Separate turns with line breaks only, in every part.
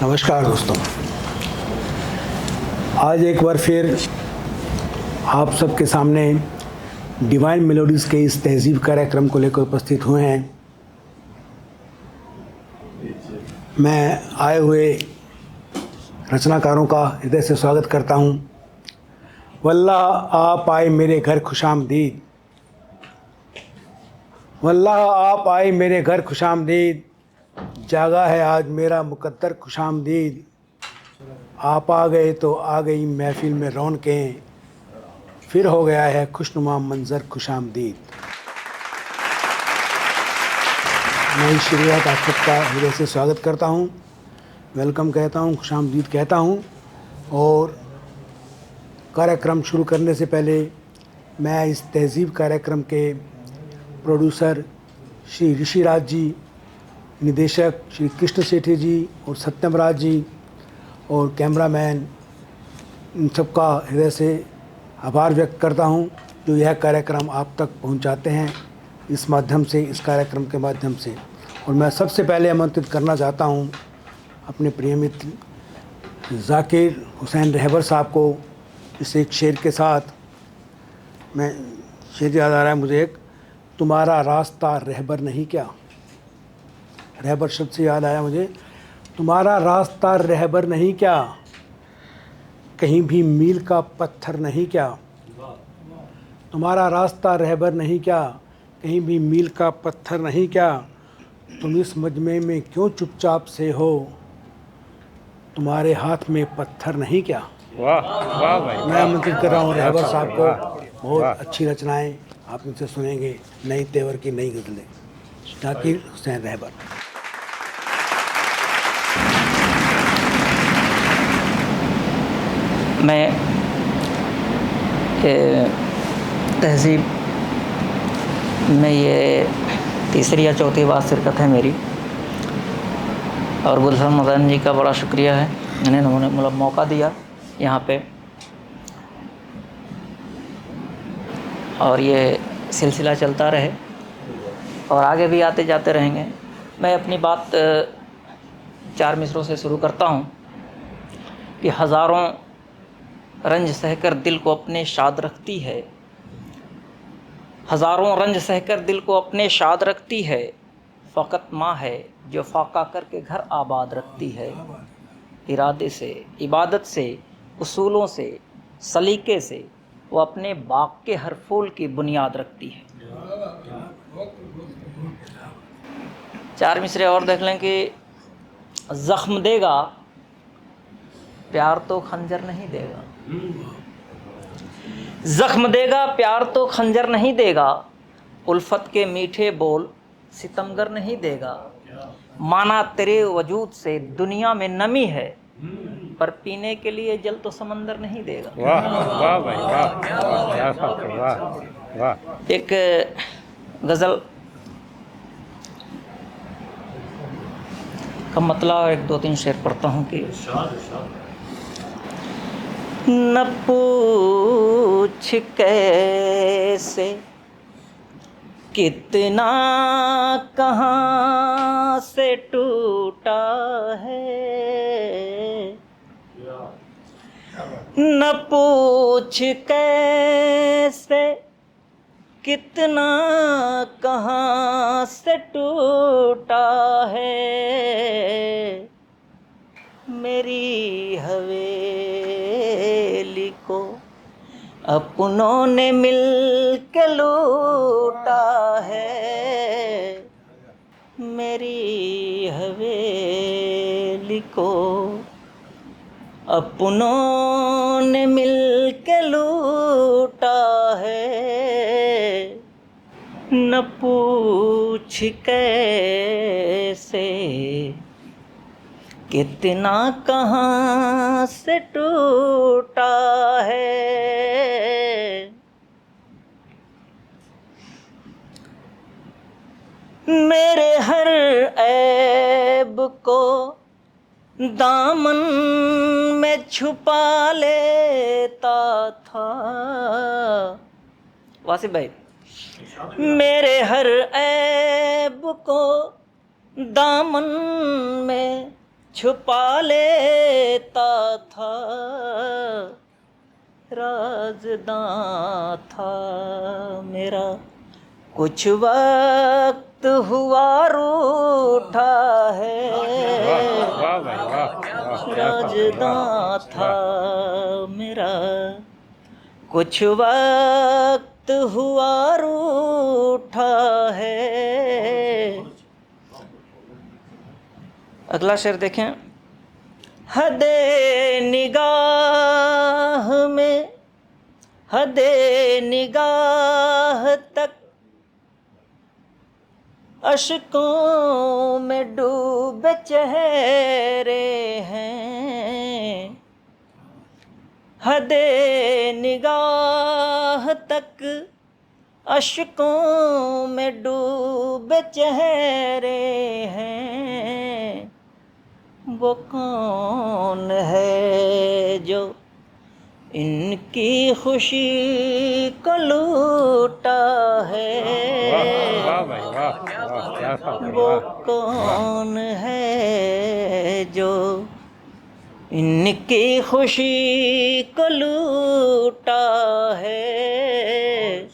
नमस्कार दोस्तों, आज एक बार फिर आप सबके सामने डिवाइन मेलोडीज़ के इस तहज़ीब कार्यक्रम को लेकर उपस्थित हुए हैं। मैं आए हुए रचनाकारों का हृदय से स्वागत करता हूं। वल्लाह आप आए मेरे घर खुशामदीद, वल्लाह आप आए मेरे घर खुशामदीद, जागा है आज मेरा मुकद्दर खुशामदीद। आप आ गए तो आ गई महफिल में रौनकें, फिर हो गया है खुशनुमा मंजर खुशामदीद। नई शुरुआत आप सबका हृदय से स्वागत करता हूँ, वेलकम कहता हूँ, खुशामदीद कहता हूँ। और कार्यक्रम शुरू करने से पहले मैं इस तहज़ीब कार्यक्रम के प्रोड्यूसर श्री ऋषिराज जी, निदेशक श्री कृष्ण सेठी जी और सत्यम राज जी और कैमरामैन, इन सबका हृदय से आभार व्यक्त करता हूं जो यह कार्यक्रम आप तक पहुंचाते हैं इस माध्यम से, इस कार्यक्रम के माध्यम से। और मैं सबसे पहले आमंत्रित करना चाहता हूं अपने प्रिय मित्र ज़ाकिर हुसैन रहबर साहब को इस एक शेर के साथ। मैं शेर याद आ रहा है मुझे, एक तुम्हारा रास्ता रहबर नहीं क्या। रहबर शब्द से याद आया मुझे, तुम्हारा रास्ता रहबर नहीं क्या, कहीं भी मील का पत्थर नहीं क्या। तुम्हारा रास्ता रहबर नहीं क्या, कहीं भी मील का पत्थर नहीं क्या। तुम इस मजमे में क्यों चुपचाप से हो, तुम्हारे हाथ में पत्थर नहीं क्या।
वाह वाह भाई,
मैं आमंत्रित कर रहा हूँ रहबर साहब को।
वाह,
बहुत अच्छी रचनाएं आप इनसे सुनेंगे, नई तेवर की नई गज़लें। ज़ाकिर हुसैन रहबर।
मैं तहज़ीब में ये तीसरी या चौथी बार शिरकत है मेरी, और गुलशन मदन जी का बड़ा शुक्रिया है, इन्होंने मतलब मौका दिया यहाँ पे, और ये सिलसिला चलता रहे और आगे भी आते जाते रहेंगे। मैं अपनी बात चार मिसरों से शुरू करता हूँ कि हज़ारों रंज सहकर दिल को अपने शाद रखती है, हज़ारों रंज सहकर दिल को अपने शाद रखती है। फ़कत माँ है जो फाका करके घर आबाद रखती है। इरादे से, इबादत से, उसूलों से, सलीके से वो अपने बाग के हर फूल की बुनियाद रखती है। चार मिसरे और देख लें कि ज़ख्म देगा प्यार तो खंजर नहीं देगा, ज़ख्म देगा प्यार तो खंजर नहीं देगा। उल्फत के मीठे बोल सितमगर नहीं देगा। माना तेरे वजूद से दुनिया में नमी है, पर पीने के लिए जल तो समंदर नहीं देगा।
वाह वाह भाई, वाह वाह वाह।
एक गज़ल का मतलब एक दो तीन शेर पढ़ता हूँ कि न पूछ कैसे कितना कहाँ से टूटा है, न पूछ कैसे कितना कहाँ से टूटा है। मेरी हवेली को अपनों ने मिल के लूटा है। मेरी हवेली को अपनों ने मिल के लूटा है। न पूछ कैसे कितना कहाँ से टूटा है। मेरे हर ऐब को दामन में छुपा लेता था। वासिफ भाई, मेरे हर ऐब को दामन में छुपा लेता था, राज़दां था मेरा। कुछ वक्त हुआ रूठा है,
वाह भाई वाह,
राज़दां था मेरा। कुछ वक्त हुआ रूठा है। अगला शेर देखें। हदे निगाह में, हदे निगाह तक अश्कों में डूबे चेहरे हैं। हदे निगाह तक अश्कों में डूबे चेहरे हैं। वो कौन है जो इनकी खुशी को लूटा है?
वाह भाई वाह, क्या
वो कौन है जो इनकी खुशी को लूटा है?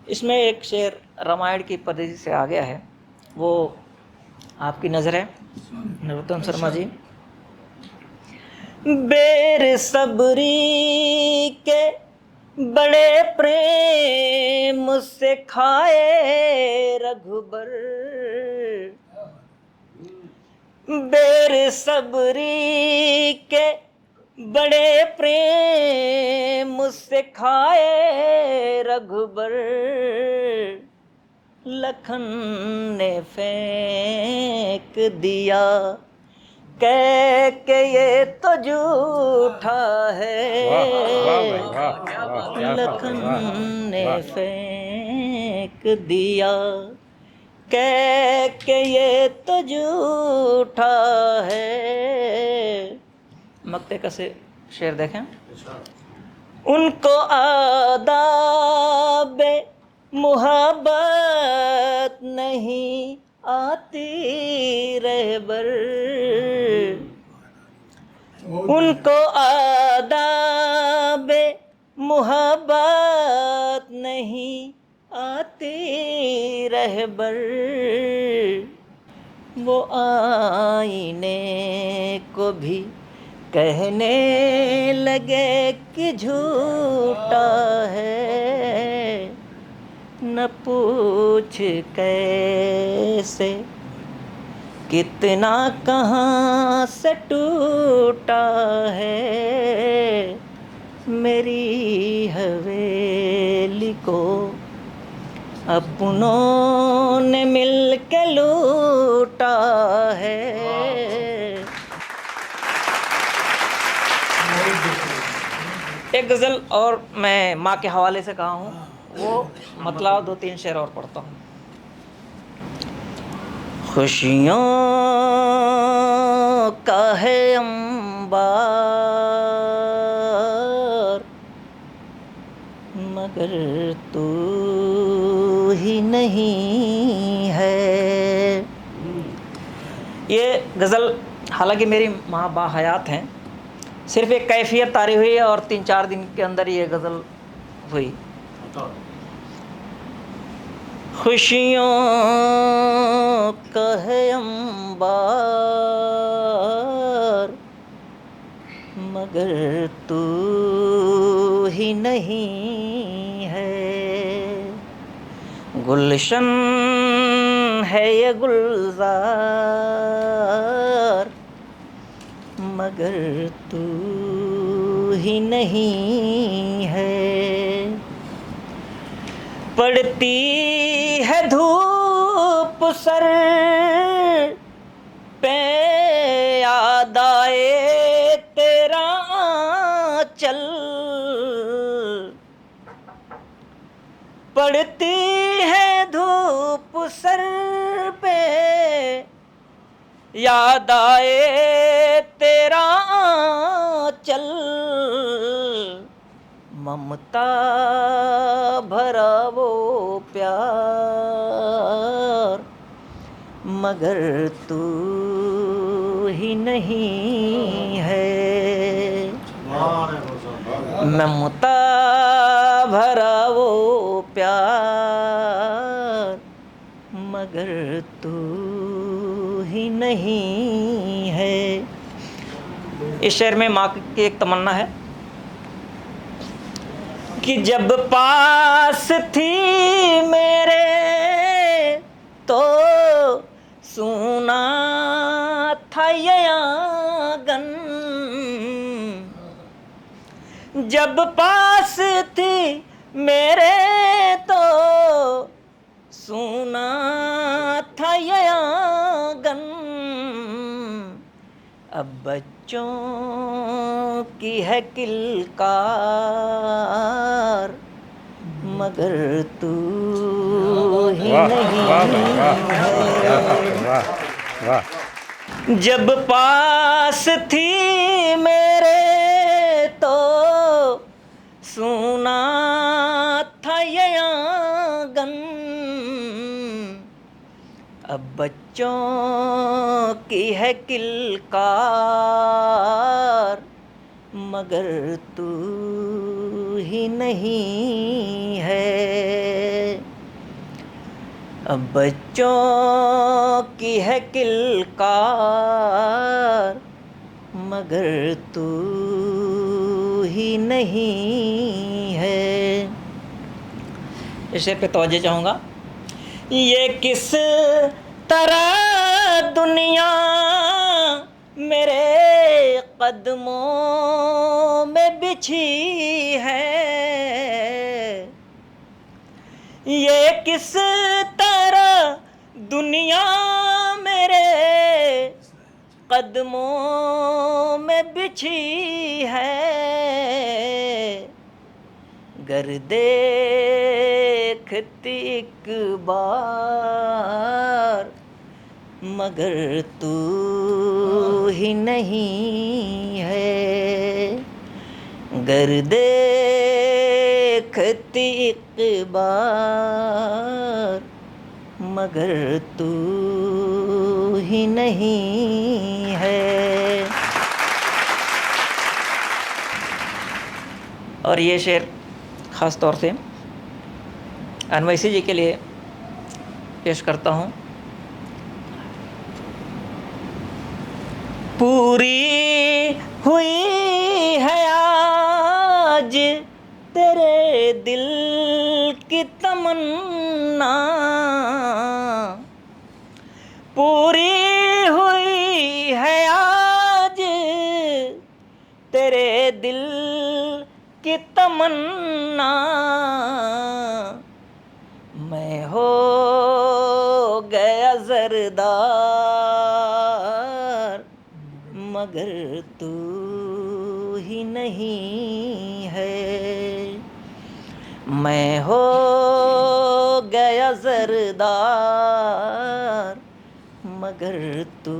इसमें एक शेर रामायण की पद्धति से आ गया है, वो आपकी नज़र है नरोत्तम शर्मा जी। बेर सबरी के बड़े प्रेम से खाए रघुबर। बेर सबरी के बड़े प्रेम से खाए रघुबर। लखन ने फेंक दिया कह के ये तो झूठा है। लखन ने फेंक दिया कह के ये तो झूठा है। मक्ते का से शेर देखें। उनको आदाबे मुहब्बत नहीं आती रहबर। उनको आदाबे मुहब्बत नहीं आती रहबर। वो आईने को भी कहने लगे कि झूठा है। न पूछ कैसे कितना कहाँ से टूटा है। मेरी हवेली को अपनों ने मिल के लूटा है। एक गज़ल और मैं माँ के हवाले से कहा हूँ, वो मतलब 2-3 शेर और पढ़ता हूँ। खुशियों का है अंबार मगर तू ही नहीं है। ये गज़ल हालांकि मेरी माँ बाहयात हैं, सिर्फ एक कैफियत तारी हुई है और 3-4 दिन के अंदर ये गज़ल हुई। खुशियों का है अंबार मगर तू ही नहीं है। गुलशन है ये गुलजार मगर तू ही नहीं है। पड़ती है धूप सर पे याद आए तेरा आंचल। पड़ती है धूप सर पे याद आए तेरा आंचल। ममता भरा वो प्यार मगर तू ही नहीं है, ममता भरा वो प्यार मगर तू ही नहीं है। इस शेर में माँ की एक तमन्ना है कि जब पास थी मेरे तो सुना था ये आंगन, जब पास थी मेरे तो सुना था ये आंगन, अब बच्चों की है किलकार मगर तू ही नहीं है। जब पास थी मेरे तो सुना था ये आंगन, अब बच्चों की है किलकार मगर तू ही नहीं है, अब बच्चों की है किलकार मगर तू ही नहीं है। इस शेर पे तवज्जो चाहूँगा। ये किस तरह दुनिया मेरे कदमों में बिछी है, ये किस तरह दुनिया मेरे कदमों में बिछी है, गर देखती एक बार मगर तू ही नहीं है, गर देखती एक बार मगर तू ही नहीं है। और ये शेर ख़ास तौर से अनवैसी जी के लिए पेश करता हूँ। पूरी हुई है आज तेरे दिल की तमन्ना, पूरी हुई है आज तेरे दिल की तमन्ना, मैं हो गया ज़रदार मगर तू ही नहीं है, मैं हो गया ज़रदार मगर तू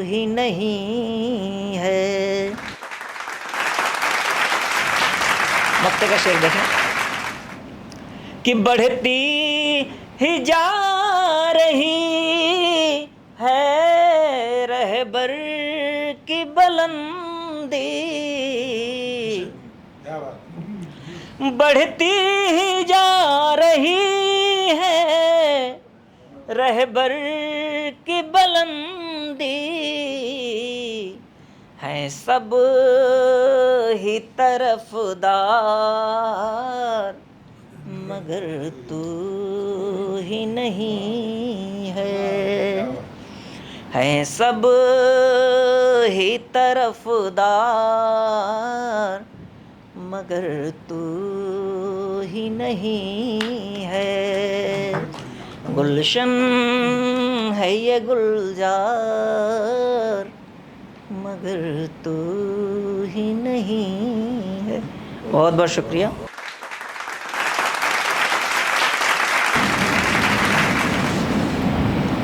ही नहीं है। मक्ते का शेर देखें कि बढ़ती ही जा रही है रहबर की बुलंदी, बढ़ती ही जा रही है रहबर की बुलंदी, है सब ही तरफदार मगर तू ही नहीं है सब ही तरफदार मगर तू ही नहीं है, गुलशन है ये गुलजार मगर तू ही नहीं है। बहुत बहुत शुक्रिया।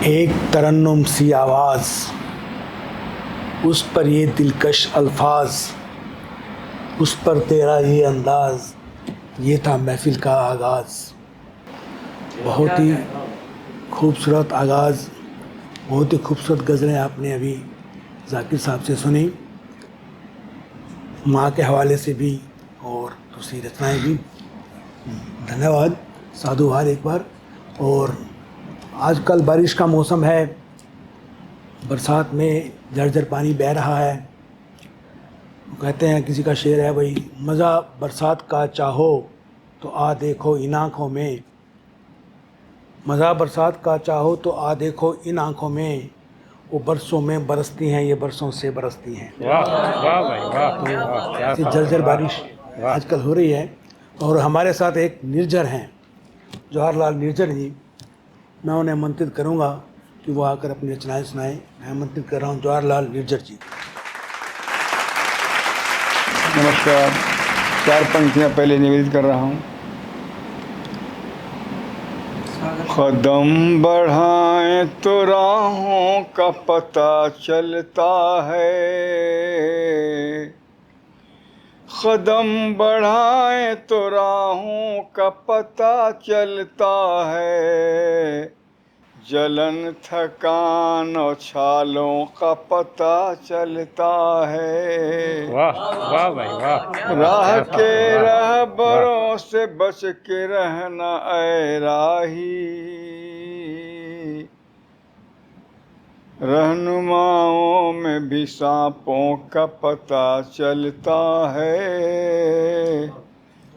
एक तरन्नुम सी आवाज़, उस पर ये दिलकश अल्फाज, उस पर तेरा ये अंदाज़, ये था महफिल का आगाज़। बहुत ही खूबसूरत आगाज़, बहुत ही खूबसूरत गज़लें आपने अभी जाकिर साहब से सुनी, माँ के हवाले से भी और दूसरी रचनाएं भी। धन्यवाद, साधुवाद एक बार। और आजकल बारिश का मौसम है, बरसात में झरझर पानी बह रहा है। कहते हैं, किसी का शेर है भाई, मज़ा बरसात का चाहो तो आ देखो इन आँखों में, मज़ा बरसात का चाहो तो आ देखो इन आँखों में, वो बरसों में बरसती हैं, ये बरसों से बरसती हैं।
वाह वाह भाई वाह वाह, क्या
ऐसी
बात
झरझर
है,
बारिश
वाह।
आजकल हो रही है। और हमारे साथ एक निर्जर हैं, जवाहरलाल निर्जर जी। मैं उन्हें आमंत्रित करूंगा कि वो आकर अपनी रचनाएं सुनाएं। मैं आमंत्रित कर रहा हूं जवाहरलाल निर्जर जी।
नमस्कार। 4 पंक्तियाँ पहले निवेदित कर रहा हूँ। कदम बढ़ाएं तो राहों का पता चलता है, कदम बढ़ाएं तो राहों का पता चलता है, जलन थकान और छालों का पता चलता है।
वाह वाह भाई वाह,
राह
क्या
के
बात है, वाह,
रहबरों से बच के रहना ऐ राही, रहनुमाओं में भी सांपों का पता चलता है,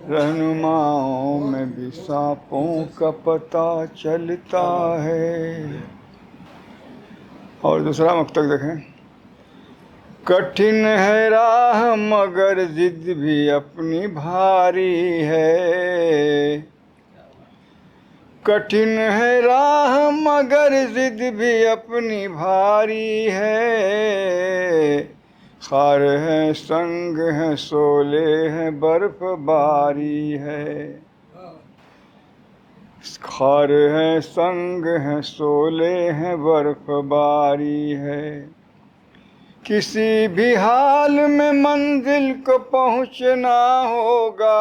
रहनुमाओं में भी सांपों का पता चलता है। और दूसरा मुक्तक देखें। कठिन है राह मगर जिद भी अपनी भारी है, कठिन है राह मगर जिद भी अपनी भारी है, खार है संग है शोले है बर्फबारी है, खार है संग है शोले है बर्फबारी है, किसी भी हाल में मंजिल को पहुंचना होगा,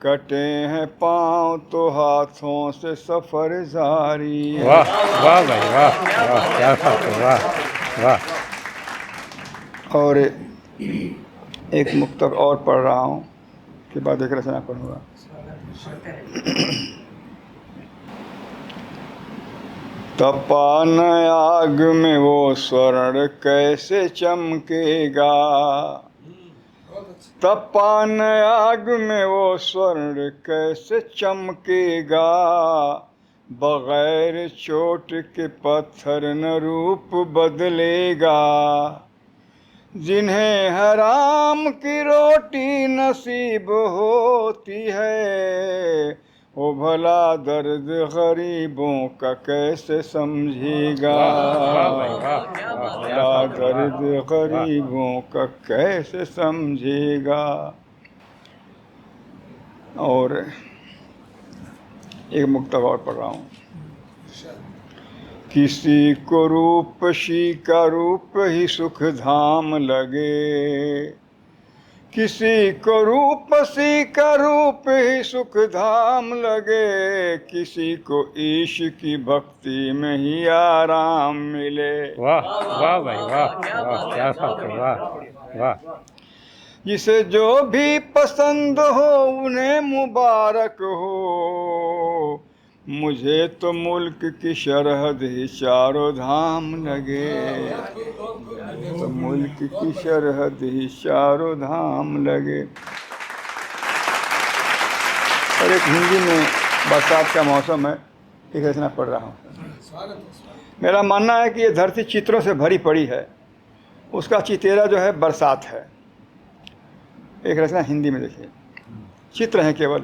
कटे हैं पाँव तो हाथों से सफर जारी है।
वाह वाह भाई वाह वाह, क्या बात है, वाह वाह।
और एक मुक्तक और पढ़ रहा हूँ, के बाद एक रचना पढ़ूंगा। तपान आग में वो स्वर्ण कैसे चमकेगा, तपान आग में वो स्वर्ण कैसे चमकेगा, बगैर चोट के पत्थर न रूप बदलेगा, जिन्हें हराम की रोटी नसीब होती है, वो भला दर्द गरीबों का कैसे समझेगा,
वाह भाई वाह, वाह, क्या
भला
बात है,
दर्द
वाह,
गरीबों का कैसे समझेगा। और एक मुक्तक और पढ़ रहा हूँ। किसी को रूपशी का रूप ही सुख धाम लगे, किसी को रूपसी का रूप ही सुख धाम लगे, किसी को ईश की भक्ति में ही आराम मिले।
वाह वाह भाई वाह वाह, क्या बात है, वाह वाह।
जिसे जो भी पसंद हो उन्हें मुबारक हो, मुझे तो मुल्क की शरहद ही चारों धाम लगे, तो मुल्क की शरहद ही चारों धाम लगे। और एक हिंदी में बरसात का मौसम है, एक रचना पढ़ रहा हूँ। मेरा मानना है कि ये धरती चित्रों से भरी पड़ी है, उसका चितेरा जो है बरसात है। एक रचना हिंदी में देखिए, चित्र हैं केवल।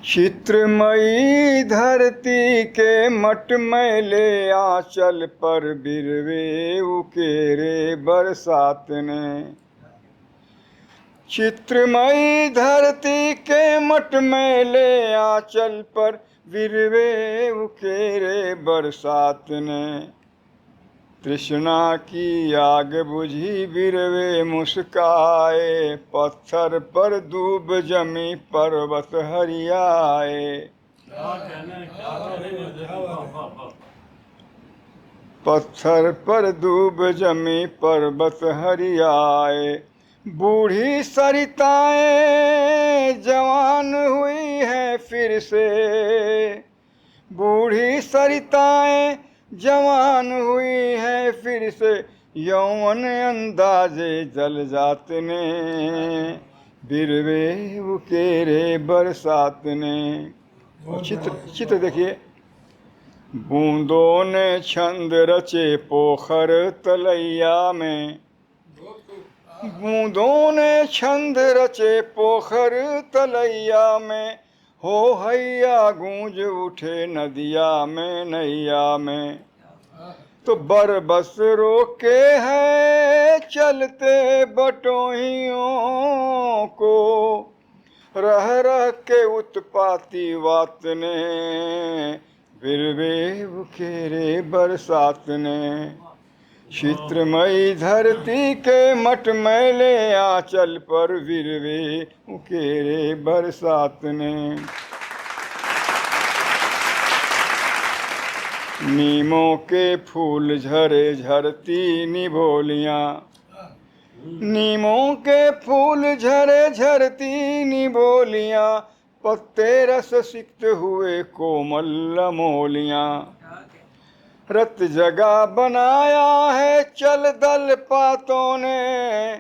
चित्रमयी धरती के मटमैले आंचल पर बिरवे उकेरे बरसात ने, चित्रमयी धरती के मटमैले आंचल पर बिरवे उकेरे बरसात ने, तृष्णा की आग बुझी बिरवे मुस्काए, पत्थर पर दूब जमी पर्वत हरियाए, पत्थर पर दूब जमी पर्वत हरियाए, बूढ़ी सरिताएं जवान हुई है फिर से, बूढ़ी सरिताएं जवान हुई है फिर से, यौवन अंदाजे जल जात ने, बिरवे उकेरे बरसात ने। चित्र देखिए। बूंदों ने छंद रचे पोखर तलैया में, बूंदों ने छंद रचे पोखर तलैया में, हो हैया गूंज उठे नदिया में नैया में। तो बरबस रोके हैं चलते बटोहियों को, रह रह के उत्पाती वात ने, बिरवे उकेरे बरसात ने। चित्रमयी धरती के मटमैले आंचल पर बिरवे उकेरे बरसात ने। नीमों के फूल झरे झरती निभोलियाँ, नीमों के फूल झरे झरती निभोलियाँ, पत्ते रस सिक्त हुए कोमल लमोलियाँ। रत जगह बनाया है चल दल पातों ने,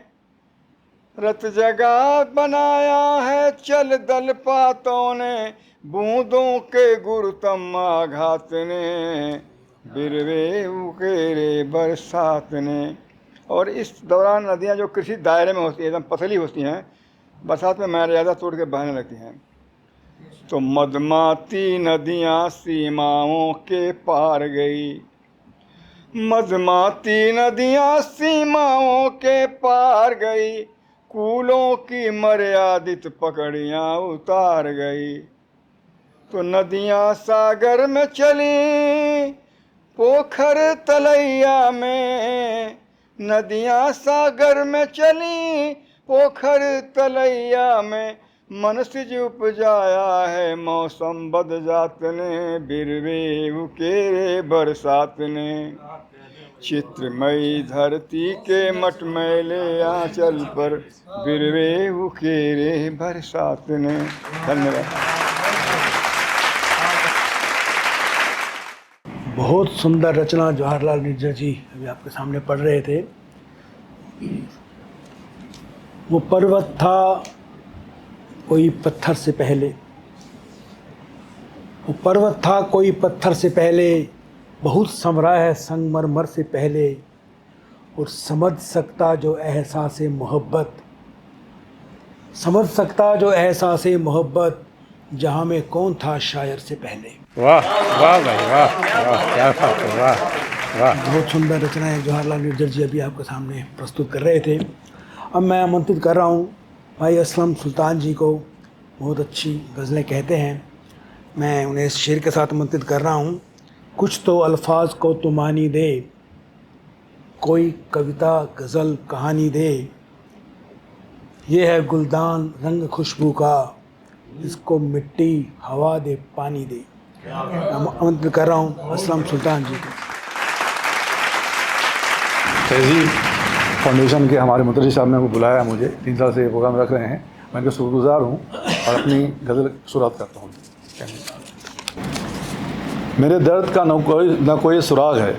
रत जगह बनाया है चल दल पातों ने, बूंदों के गुरुतम आघात ने, बिरवे उकेरे बरसात ने। और इस दौरान नदियाँ जो कृषि दायरे में होती हैं, एकदम पतली होती हैं, बरसात में मर्यादा तोड़ के बहने लगती हैं। तो मदमाती नदियाँ सीमाओं के पार गई, मदमाती नदियाँ सीमाओं के पार गई, कूलों की मर्यादित पकड़ियाँ उतार गई। तो नदियाँ सागर में चली पोखर तलैया में, नदियाँ सागर में चली पोखर तलैया में, मनसिज उपजाया है मौसम बदजात ने, बिरवे उकेरे बरसात ने। चित्रमयी धरती के मटमैले आंचल पर, बिरवे उकेरे बरसात ने। धन्यवाद।
बहुत सुंदर रचना जवाहरलाल निर्जर जी अभी आपके सामने पढ़ रहे थे। वो पर्वत था कोई पत्थर से पहले, वो पर्वत था कोई पत्थर से पहले, बहुत संवरा है संगमरमर से पहले, और समझ सकता जो एहसास मोहब्बत, समझ सकता जो एहसास मोहब्बत, जहाँ में कौन था शायर से पहले।
वाह वाह भाई वाह वाह, क्या बात है, वाह वाह।
बहुत सुंदर रचनाएं जवाहरलाल निर्जर जी अभी आपके सामने प्रस्तुत कर रहे थे। अब मैं आमंत्रित कर रहा हूँ भाई असलम सुल्तान जी को, बहुत अच्छी गज़लें कहते हैं। मैं उन्हें इस शेर के साथ आमंत्रित कर रहा हूँ। कुछ तो अल्फाज को तो मानी दे, कोई कविता गज़ल कहानी दे, ये है गुलदान रंग खुशबू का, इसको मिट्टी हवा दे पानी दे। आमंत्रित कर रहा हूँ असलम सुल्तान जी को।
तहजीब फाउंडेशन के हमारे मुदर्रिस साहब ने वो बुलाया मुझे, 3 साल से ये प्रोग्राम रख रहे हैं। मैं इनका शुक्रगुजार हूँ और अपनी गज़ल शुरुआत करता हूँ। मेरे दर्द का न कोई सुराग है,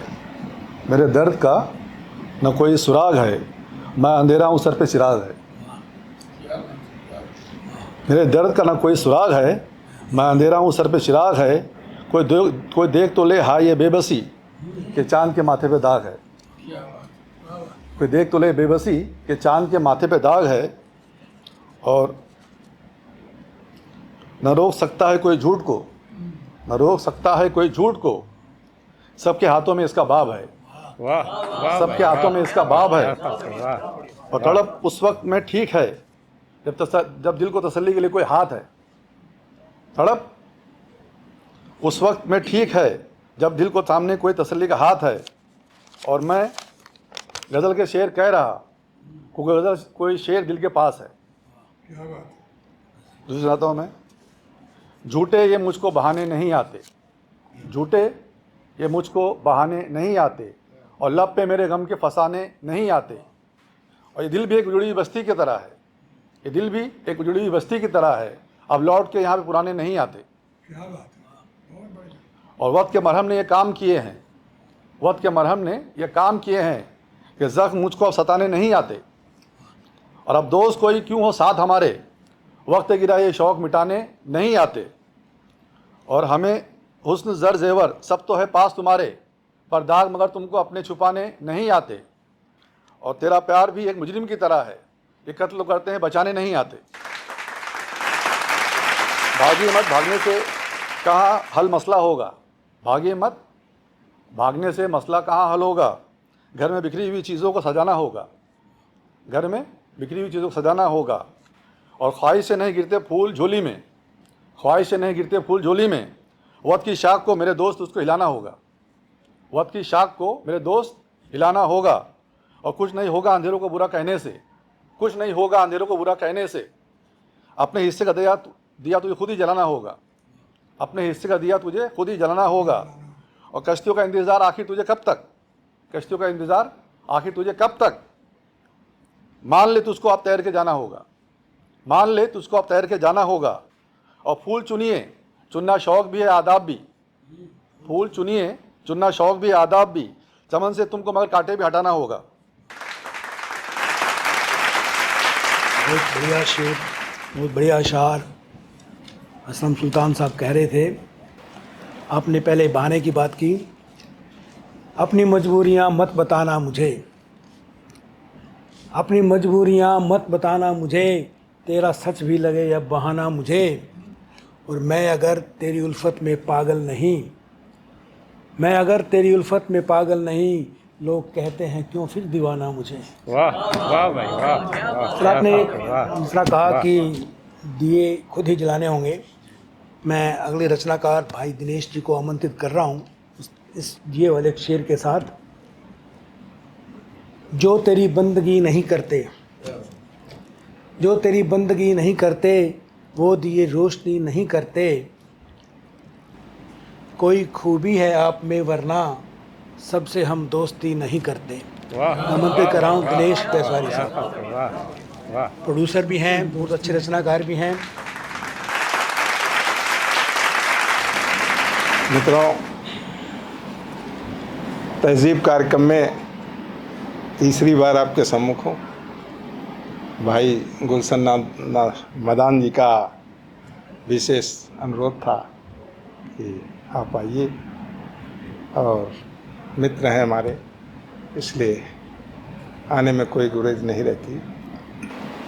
मेरे दर्द का न कोई सुराग है, मैं अंधेरा हूँ सर पे चिराग है। मेरे दर्द का न कोई सुराग है, मैं अंधेरा हूँ सर पे चिराग है, कोई देख तो ले हाय ये बेबसी के चांद के माथे पे दाग है। कोई देख तो ले बेबसी के चांद के माथे पे दाग है, और न रोक सकता है कोई झूठ को, न रोक सकता है कोई झूठ को, सबके हाथों में इसका बाब है।
वाह वाह,
सबके हाथों में इसका बाब है।
वाह।
और तड़प उस वक्त में ठीक है जब दिल को तसल्ली के लिए कोई हाथ है। तड़प उस वक्त में ठीक है जब दिल को सामने कोई तसल्ली का हाथ है। और मैं गज़ल के शेर कह रहा, क्योंकि गज़ल कोई शेर दिल के पास है। दूसरी सुनाता हूँ मैं। झूठे ये मुझको बहाने नहीं आते, झूठे ये मुझको बहाने नहीं आते, और लब पे मेरे गम के फसाने नहीं आते। और ये दिल भी एक उजड़ी हुई बस्ती की तरह है, ये दिल भी एक उजड़ी हुई बस्ती की तरह है, अब लौट के यहाँ पे पुराने नहीं आते। और वक्त के मरहम ने ये काम किए हैं, वक्त के मरहम ने ये काम किए हैं कि ज़ख्म मुझको अब सताने नहीं आते। और अब दोस्त कोई क्यों हो साथ हमारे, वक्त गिरा ये शौक़ मिटाने नहीं आते। और हमें हुस्न ज़र ज़ेवर सब तो है पास तुम्हारे, पर दाग मगर तुमको अपने छुपाने नहीं आते। और तेरा प्यार भी एक मुजरिम की तरह है, ये कत्ल करते हैं बचाने नहीं आते। भागिए मत भागने से कहाँ हल मसला होगा, भागिए मत भागने से मसला कहाँ हल होगा। घर में बिखरी हुई चीज़ों को सजाना होगा, घर में बिखरी हुई चीज़ों को सजाना होगा। और ख्वाहिश से नहीं गिरते फूल झोली में, ख्वाहिश से नहीं गिरते फूल झोली में। वक्त की शाख को मेरे दोस्त उसको हिलाना होगा, वक्त की शाख को मेरे दोस्त हिलाना होगा। और कुछ नहीं होगा अंधेरों को बुरा कहने से, कुछ नहीं होगा अंधेरों को बुरा कहने से। अपने हिस्से का दिया तुझे खुद ही जलाना होगा, अपने हिस्से का दिया तुझे खुद ही जलाना होगा। और कश्तियों का इंतज़ार आखिर तुझे कब तक, कश्तियों का इंतज़ार आखिर तुझे कब तक। मान ले तुझको अब तैर के जाना होगा, मान ले तुझको अब तैर के जाना होगा। और फूल चुनिए चुनना शौक़ भी है आदाब भी, फूल चुनिए चुनना शौक़ भी है आदाब भी। चमन से तुमको मगर कांटे भी हटाना होगा।
बहुत बढ़िया शेर, बहुत बढ़िया अशार असलम सुल्तान साहब कह रहे थे। आपने पहले बहाने की बात की, अपनी मजबूरियां मत बताना मुझे, अपनी मजबूरियां मत बताना मुझे, तेरा सच भी लगे या बहाना मुझे। और मैं अगर तेरी उल्फत में पागल नहीं, मैं अगर तेरी उल्फत में पागल नहीं, लोग कहते हैं क्यों फिर दीवाना मुझे।
वाह वाह भाई वाह,
फिर आपने
वाह,
दूसरा कहा कि दिए खुद ही जलाने होंगे। मैं अगले रचनाकार भाई दिनेश जी को आमंत्रित कर रहा हूँ इस दिए वाले शेर के साथ। जो तेरी बंदगी नहीं करते, जो तेरी बंदगी नहीं करते, वो दिए रोशनी नहीं करते। कोई खूबी है आप में वरना सबसे हम दोस्ती नहीं करते।
वाह,
आमंत्रित कर रहा हूँ दिनेश पेशवारी साहब,
वाह वाह।
प्रोड्यूसर भी हैं, बहुत अच्छे रचनाकार भी हैं।
मित्रों, तहजीब कार्यक्रम में तीसरी बार आपके सम्मुख हूँ। भाई गुलशन मदान जी का विशेष अनुरोध था कि आप आइए, और मित्र हैं हमारे, इसलिए आने में कोई गुरेज नहीं रहती।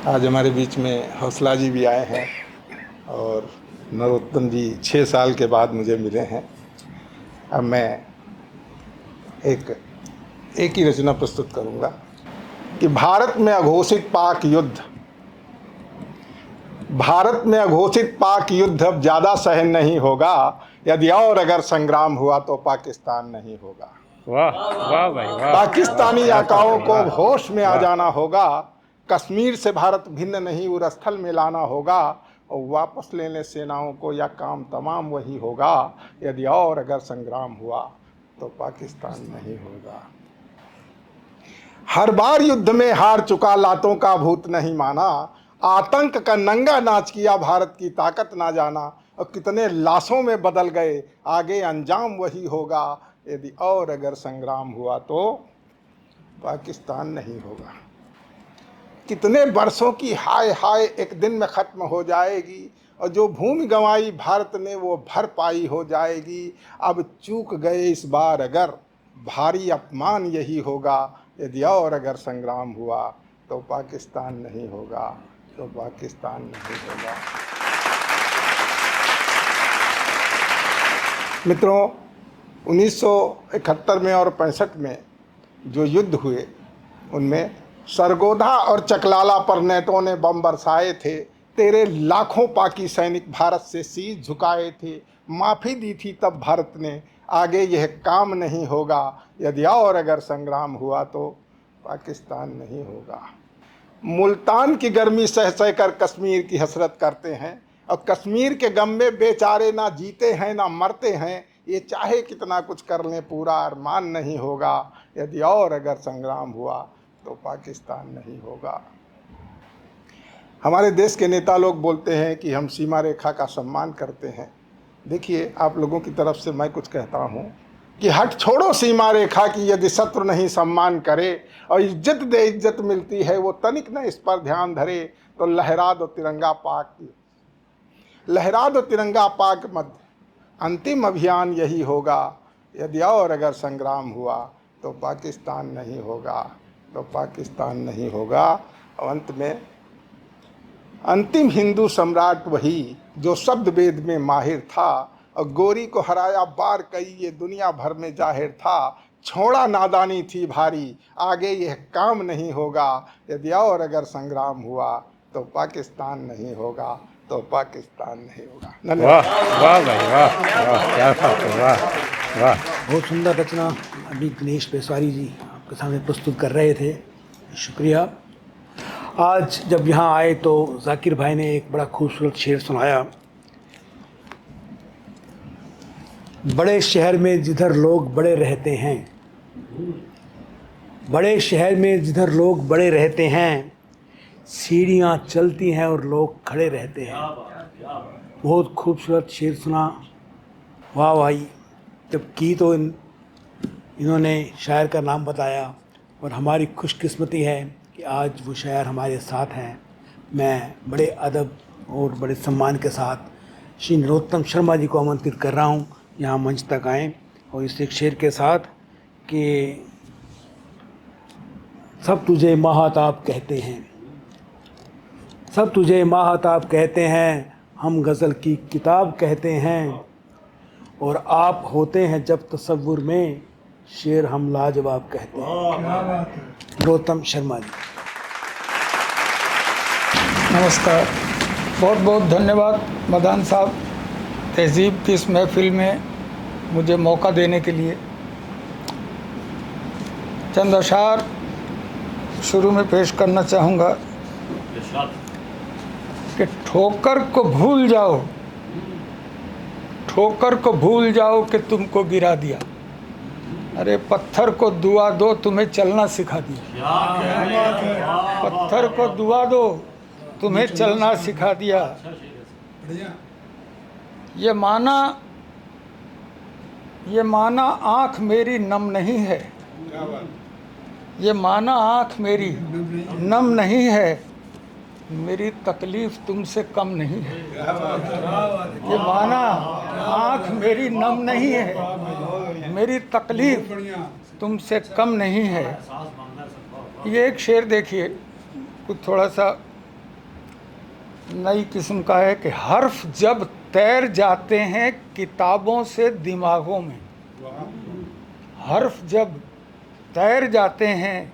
आज हमारे बीच में हौसला जी भी आए हैं, और नरोत्तम जी 6 साल के बाद मुझे मिले हैं। अब मैं एक ही रचना प्रस्तुत करूंगा कि भारत में अघोषित पाक युद्ध, भारत में अघोषित पाक युद्ध अब ज़्यादा सहन नहीं होगा। यदि और अगर संग्राम हुआ तो पाकिस्तान नहीं होगा।
वाह वाह भाई वाह।
पाकिस्तानी आकाओं को होश में आ जाना होगा। कश्मीर से भारत भिन्न नहीं उर स्थल में लाना होगा, और वापस लेने सेनाओं को या काम तमाम वही होगा। यदि और अगर संग्राम हुआ तो पाकिस्तान नहीं होगा। हर बार युद्ध में हार चुका, लातों का भूत नहीं माना। आतंक का नंगा नाच किया, भारत की ताकत ना जाना। और कितने लाशों में बदल गए, आगे अंजाम वही होगा। यदि और अगर संग्राम हुआ तो पाकिस्तान नहीं होगा। कितने वर्षों की हाय हाय एक दिन में ख़त्म हो जाएगी, और जो भूमि गंवाई भारत ने वो भरपाई हो जाएगी। अब चूक गए इस बार अगर, भारी अपमान यही होगा। यदि और अगर संग्राम हुआ तो पाकिस्तान नहीं होगा, तो पाकिस्तान नहीं होगा। मित्रों, 1971 में और 65 में जो युद्ध हुए, उनमें सरगोधा और चकलाला पर नेटों ने बम बरसाए थे। तेरे लाखों पाकि सैनिक भारत से शीश झुकाए थे। माफ़ी दी थी तब भारत ने, आगे यह काम नहीं होगा। यदि और अगर संग्राम हुआ तो पाकिस्तान नहीं होगा। मुल्तान की गर्मी सह सह कर कश्मीर की हसरत करते हैं। और कश्मीर के गम में बेचारे ना जीते हैं ना मरते हैं, ये चाहे कितना कुछ कर लें पूरा अरमान नहीं होगा। यदि और अगर संग्राम हुआ तो पाकिस्तान नहीं होगा। हमारे देश के नेता लोग बोलते हैं कि हम सीमा रेखा का सम्मान करते हैं। देखिए, आप लोगों की तरफ से मैं कुछ कहता हूँ कि हट छोड़ो सीमा रेखा की, यदि शत्रु नहीं सम्मान करे और इज्जत दे इज्जत मिलती है, वो तनिक न इस पर ध्यान धरे तो लहरा दो तिरंगा पाक, लहरा दो तिरंगा पाक मत। अंतिम अभियान यही होगा। यदि और अगर संग्राम हुआ तो पाकिस्तान नहीं होगा, तो पाकिस्तान नहीं होगा। और अंत में अंतिम हिंदू सम्राट वही जो शब्द वेद में माहिर था, और गोरी को हराया बार कई ये दुनिया भर में जाहिर था। छोड़ा नादानी थी भारी, आगे यह काम नहीं होगा। यदि और अगर संग्राम हुआ तो पाकिस्तान नहीं होगा, तो पाकिस्तान नहीं होगा। धन्यवाद।
वाह वाह भाई वाह वाह, क्या बात है, वाह वाह।
बहुत सुंदर रचना अभी दिनेश पेशवारी जी आपके सामने प्रस्तुत कर रहे थे, शुक्रिया। आज जब यहाँ आए तो जाकिर भाई ने एक बड़ा खूबसूरत शेर सुनाया। बड़े शहर में जिधर लोग बड़े रहते हैं, बड़े शहर में जिधर लोग बड़े रहते हैं, सीढ़ियाँ चलती हैं और लोग खड़े रहते हैं। बहुत खूबसूरत शेर सुना, वाह भाई। जब की तो इन्होंने शायर का नाम बताया, और हमारी खुशकिस्मती है कि आज वो शायर हमारे साथ हैं। मैं बड़े अदब और बड़े सम्मान के साथ श्री नरोत्तम शर्मा जी को आमंत्रित कर रहा हूँ यहाँ मंच तक आएँ, और इस एक शेर के साथ कि सब तुझे महाताब कहते हैं, सब तुझे महाताब कहते हैं, हम गज़ल की किताब कहते हैं, और आप होते हैं जब तसव्वुर में, शेर हम लाजवाब कहते हैं। नरोत्तम शर्मा जी।
नमस्कार, बहुत बहुत धन्यवाद मदान साहब, तहज़ीब की इस महफ़िल में मुझे मौका देने के लिए। चंद अशार शुरू में पेश करना चाहूँगा कि ठोकर को भूल जाओ, ठोकर को भूल जाओ कि तुमको गिरा दिया, अरे पत्थर को दुआ दो तुम्हें चलना सिखा दिया, पत्थर को दुआ दो तुम्हें चलना सिखा दिया। ये माना आँख मेरी नम नहीं है, ये माना आँख मेरी नम नहीं है, मेरी तकलीफ़ तुमसे कम नहीं है। ये माना आँख मेरी नम नहीं है, मेरी तकलीफ़ तुमसे कम नहीं है। ये एक शेर देखिए, कुछ थोड़ा सा नई किस्म का है कि हर्फ जब तैर जाते हैं किताबों से दिमागों में, हर्फ जब तैर जाते हैं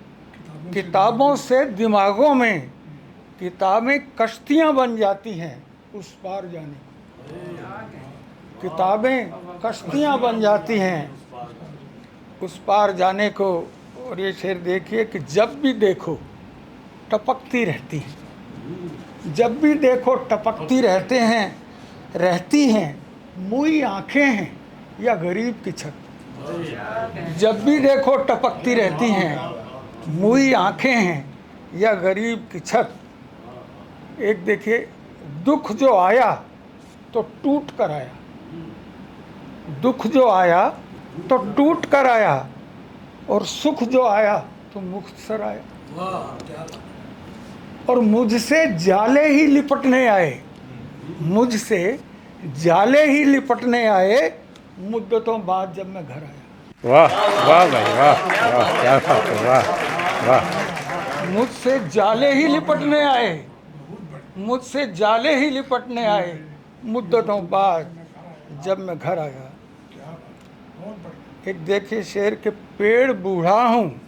किताबों से दिमागों में, किताबें कश्तियाँ बन जाती हैं उस पार जाने को, किताबें कश्तियाँ बन जाती हैं उस पार जाने को। और ये शेर देखिए कि जब भी देखो टपकती रहती हैं, जब भी देखो टपकती रहती हैं, मुई आँखें हैं या गरीब की छत। जब भी देखो टपकती रहती हैं, मुई आँखें हैं या गरीब की छत। एक देखिए, दुख जो आया तो टूट कर आया, दुख जो आया तो टूट कर आया, और सुख जो आया तो मुख्तसर आया। और मुझसे जाले ही लिपटने आए, मुझसे जाले ही लिपटने आए, मुद्दतों बाद जब मैं घर आया।
वाह वाह भाई वाह वाह, क्या बात है, वाह वाह।
मुझसे जाले ही लिपटने आए, मुझसे जाले ही लिपटने आए, मुद्दतों बाद जब मैं घर आया। एक देखिए शेर के, पेड़ बूढ़ा हूँ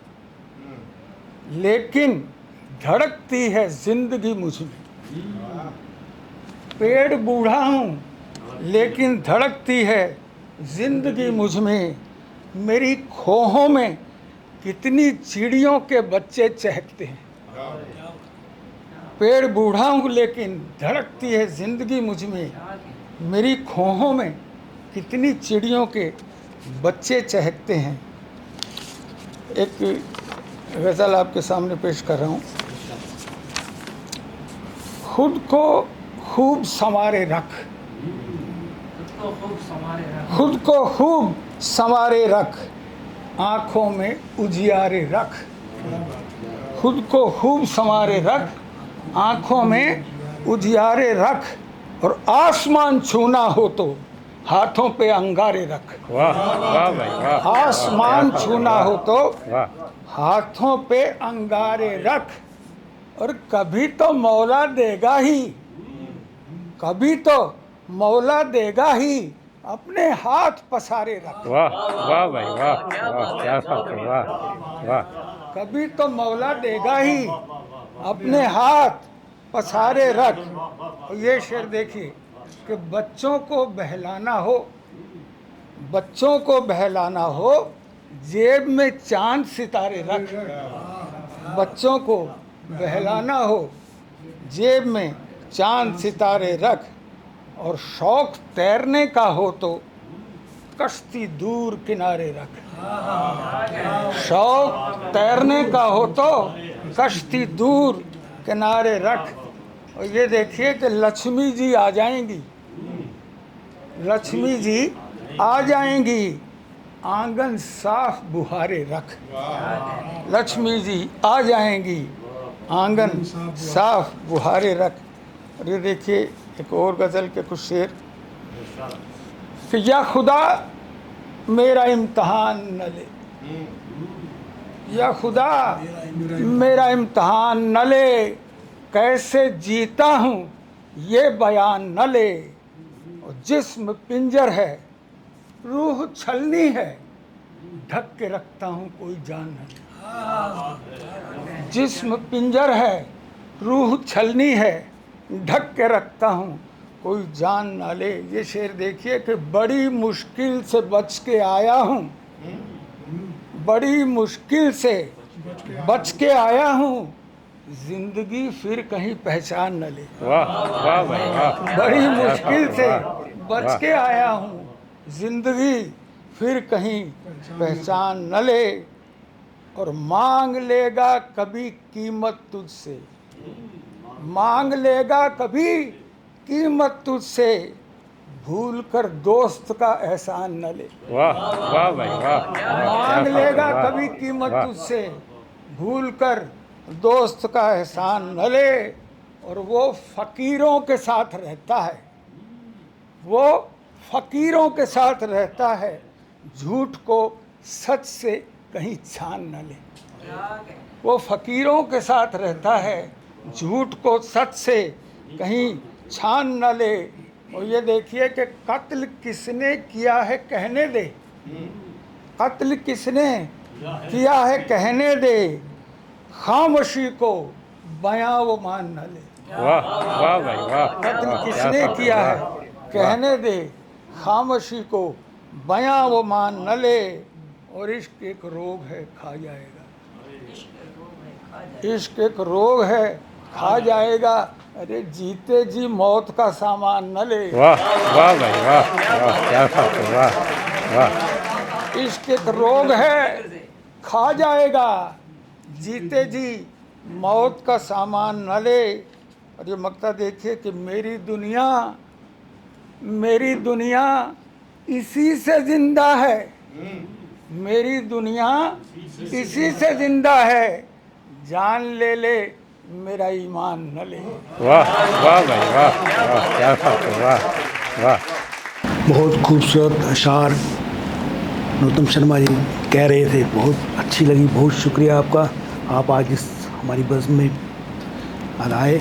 लेकिन धड़कती है जिंदगी मुझ में, पेड़ बूढ़ा हूँ लेकिन धड़कती है जिंदगी मुझ में, मेरी खोहों में कितनी चिड़ियों के बच्चे चहकते हैं, पेड़ बूढ़ा हूँ लेकिन धड़कती है जिंदगी मुझ में, मेरी खोहों में कितनी चिड़ियों के बच्चे चहकते हैं। एक गज़ल आपके सामने पेश कर रहा हूँ। खुद को खूब संवारे रख, खुद को खूब संवारे रख, आँखों में उजियारे रख। खुद को खूब संवारे रख, आँखों में उजियारे रख, और आसमान छूना हो तो हाथों पे अंगारे रख।
वाह वाह भाई वाह।
आसमान छूना हो तो
वाह
हाथों पे अंगारे रख, और कभी तो मौला देगा ही, कभी तो मौला देगा ही, अपने हाथ पसारे रख।
वाह वाह भाई वाह वाह, क्या बात है, वाह वाह।
कभी तो मौला देगा ही, अपने हाथ पसारे रख। और ये शेर देखिए कि बच्चों को बहलाना हो, बच्चों को बहलाना हो, जेब में चांद सितारे रख। बच्चों को बहलाना हो, जेब में चांद सितारे रख, और शौक तैरने का हो तो कश्ती दूर किनारे रख। शौक तैरने का हो तो कश्ती दूर किनारे रख। और ये देखिए कि लक्ष्मी जी आ जाएंगी, लक्ष्मी जी आ जाएंगी, आंगन साफ बुहारे रख। लक्ष्मी जी आ जाएंगी, आंगन साफ बुहारे रख। और ये देखिए एक और गज़ल के कुछ शेर कि या खुदा मेरा इम्तहान न ले, या खुदा मेरा इम्तहान न ले, कैसे जीता हूँ ये बयान न ले। और जिस्म पिंजर है, रूह छलनी है, ढक के रखता हूँ कोई जान न ले। जिस्म पिंजर है, रूह छलनी है, ढक के रखता हूँ कोई जान ना ले। ये शेर देखिए कि बड़ी मुश्किल से बच के आया हूँ, बड़ी मुश्किल से बच के आया हूँ, जिंदगी फिर कहीं पहचान न ले।
वाह वाह भाई वाह।
बड़ी मुश्किल से बच के आया हूँ, जिंदगी फिर कहीं पहचान न ले। और मांग लेगा कभी कीमत तुझसे, मांग लेगा कभी कीमत तुझसे, भूल कर दोस्त का एहसान न ले।
वाह वाह भाई वाह।
मांग लेगा कभी कीमत तुझसे, भूल कर दोस्त का एहसान न ले। और वो फकीरों के साथ रहता है, वो फकीरों के साथ रहता है, झूठ को सच से कहीं छान न ले। वो फकीरों के साथ रहता है, झूठ को सच से कहीं छान न ले। और ये देखिए कि कत्ल किसने किया है कहने दे, कत्ल किसने किया है कहने दे, खामोशी को बयां वो मान न ले।
वाह वाह भाई वाह।
कत्ल किसने किया है कहने दे, खामोशी को बयां वो मान न ले। और इश्क एक रोग है खा जाएगा, इश्क एक रोग है खा जाएगा, अरे जीते जी मौत का सामान न ले।
वाह वाह भाई वाह वाह, क्या बात है, वाह वाह।
इश्क एक रोग है खा जाएगा, जीते जी मौत का सामान न ले। और ये मक्ता देखिए कि मेरी दुनिया इसी से जिंदा है, मेरी दुनिया इसी से जिंदा है, जान ले ले मेरा ईमान न ले।
वाह वाह भाई वाह वाह, क्या बात है, वाह वाह।
बहुत खूबसूरत अशार नरोत्तम शर्मा जी कह रहे थे, बहुत अच्छी लगी। बहुत शुक्रिया आपका, आप आज इस हमारी बज़्म में आए।